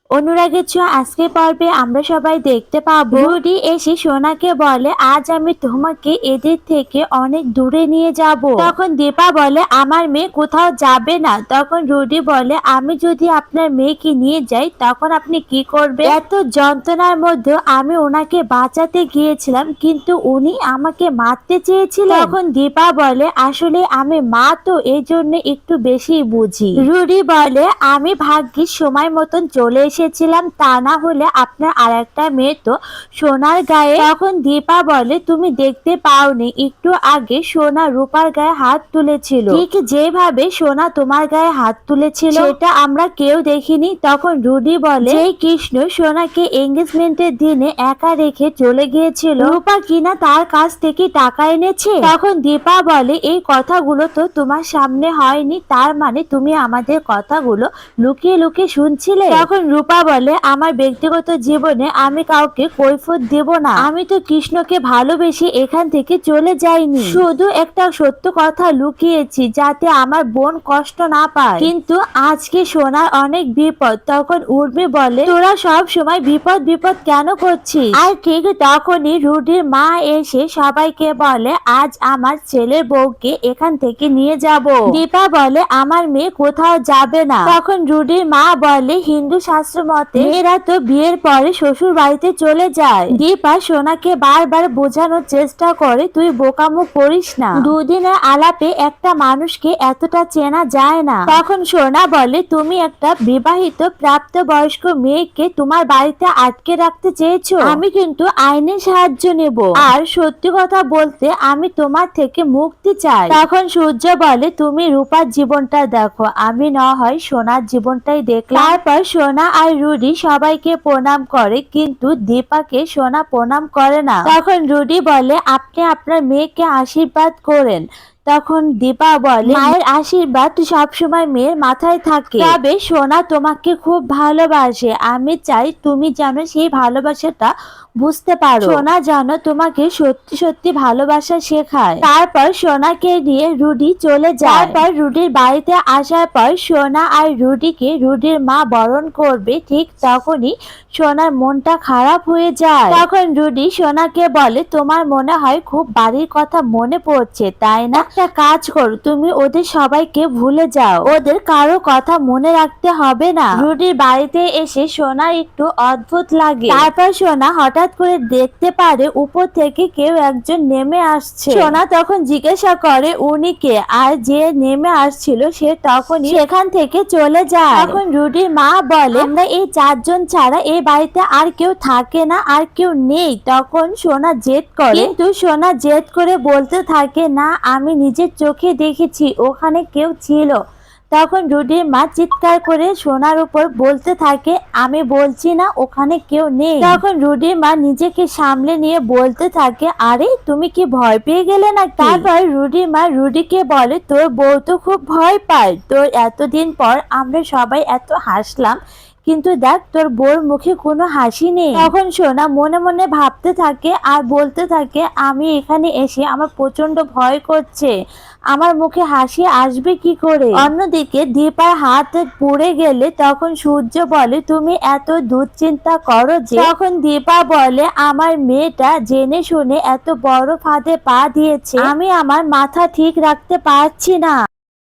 অনুরাগের ছোঁয়া আজকের পর্বে আমরা সবাই দেখতে পাবো রুডি এসে সোনাকে বলে আজ আমি তোমাকে এদের থেকে অনেক দূরে নিয়ে যাব। তখন দীপা বলে আমার মেয়ে কোথাও যাবে না। তখন রুডি বলে আমি যদি আপনার মেয়েকে নিয়ে যাই তখন আপনি কি করবেন? এত যন্ত্রণার মধ্যেও আমি ওনাকে বাঁচাতে গিয়েছিলাম কিন্তু উনি আমাকে মারতে চেয়েছিলেন। তখন দীপা বলে আসলে আমি মা তো এই জন্য একটু বেশি বুঝি। রুডি বলে আমি ভাগ্যিস সময় মতন চলে এসেছিলাম, তা না হলে আপনার আর একটা মেয়ে তো সোনার গায়ে। তখন দীপা বলে তুমি দেখতে পাওনি একটু আগে সোনা রূপার গায়ে হাত তুলেছিল, ঠিক যেভাবে সোনা তোমার গায়ে হাত তুলেছিল সেটা আমরা কেউ দেখিনি। তখন রুডি বলে যে কৃষ্ণ সোনাকে এঙ্গেজমেন্টের দিনে একা রেখে চলে গিয়েছিল রূপা কিনা তার কাছ থেকে টাকা এনেছে। তখন দীপা বলে এই কথাগুলো তো তোমার সামনে হয়নি, তার মানে তুমি আমাদের কথাগুলো লুকিয়ে লুকিয়ে শুনছিলে। তখন রূপা বলে আমার ব্যক্তিগত জীবনে আমি কাউকে কৈফিয়ত দেব না, আমি তো কৃষ্ণকে ভালোবেসে এখান থেকে চলে যাইনি, শুধু একটা সত্য কথা লুকিয়েছি যাতে আমার বোন কষ্ট না পায়। কিন্তু আজকে সোনার অনেক বিপদ। তখন উর্মি বলে তোরা সব সময় বিপদ বিপদ কেন করছিস? আর ঠিক তখনই রুডির মা এসে সবাইকে বলে আজ আমার ছেলের বউকে এখান থেকে নিয়ে যাব। দীপা বলে আমার মেয়ে কোথাও যাবে না। তখন রুডির মা বলে হিন্দু শাস্ত্র মতে মেয়েরা তো বিয়ের পরে শ্বশুর বাড়িতে চলে যায়। দীপা সোনাকে বারবার বোঝানোর চেষ্টা করে তুই বোকামো করিস না, দুদিনের আলাপে একটা মানুষকে এতটা চেনা যায় না। তখন সোনা বলে তুমি একটা বিবাহিত প্রাপ্তবয়স্ক মেয়েকে তোমার বাড়িতে আটকে রাখতে চেয়েছো, আমি কিন্তু আইনের সাহায্য নেব, আর সত্যি কথা বলতে আমি তোমার থেকে মুক্তি চাই। তখন সূর্য বলে তুমি রূপার জীবনটা দেখো, আমি না হয় সোনার জীবনটাই দেখলাম। তারপর সোনা আর রুডি সবাইকে প্রণাম করে কিন্তু দীপাকে সোনা প্রণাম করে না। তখন রুডি বলে আপনি আপনার মেয়েকে আশীর্বাদ করেন। তখন দীপা বলে মায়ের আশীর্বাদ সবসময় মেয়ের মাথায় থাকে, তবে সোনা তোমাকে খুব ভালোবাসে, আমি চাই তুমি যেন সেই ভালোবাসাটা বুঝতে পারো, সোনা যেন তোমাকে সত্যি সত্যি ভালোবাসা শেখায়। তারপর সোনাকে নিয়ে রুডি চলে যায়। তারপর রুডির বাড়িতে আসার পর সোনা আর রুডিকে রুডির মা বরণ করবে, ঠিক তখনই সোনার মনটা খারাপ হয়ে যায়। তখন রুডি সোনাকে বলে তোমার মনে হয় খুব বাড়ির কথা মনে পড়ছে তাই না, একটা কাজ করো তুমি ওদের সবাইকে ভুলে যাও, ওদের কারো কথা মনে রাখতে হবে না। রুডির বাড়িতে এসে সোনা একটু অদ্ভুত লাগে। তারপর সোনা হঠাৎ করে দেখতে পারে উপর থেকে কেউ একজন নেমে আসছে। সোনা তখন জিজ্ঞাসা করে উনি কে, আর যে নেমে আসছিল সে তখনই সেখান থেকে চলে যায়। তখন রুডির মা বলে আমরা এই চারজন ছাড়া এই বাড়িতে আর কেউ থাকে না, আর কেউ নেই। তখন সোনা জেদ করে, কিন্তু সোনা জেদ করে বলতে থাকে না আমি নিজের চোখে দেখেছি ওখানে কেউ ছিল। তখন রুডির মা চিৎকার করে সোনার উপর বলতে থাকে আমি বলছি না ওখানে কেউ নেই। তখন রুডির মা নিজেকে সামলে নিয়ে বলতে থাকে আরে তুমি কি ভয় পেয়ে গেলে না? তারপর রুডির মা রুডিকে বলে তোর বউ তো খুব ভয় পায়, তোর এতদিন পর আমরা সবাই এত হাসলাম কিন্তু দেখ তোর বউর মুখে কোনো হাসি নেই। তখন সোনা মনে মনে ভাবতে থাকে আর বলতে থাকে আমি এখানে এসে আমার প্রচন্ড ভয় করছে, আমার মুখে হাসি আসবে কি করে। অন্যদিকে দীপার হাত পুড়ে গেলে তখন সূর্য বলে তুমি এত দুশ্চিন্তা করো যে। তখন দীপা বলে আমার মেয়েটা জেনে শুনে এত বড় ফাঁদে পা দিয়েছে, আমি আমার মাথা ঠিক রাখতে পারছি না।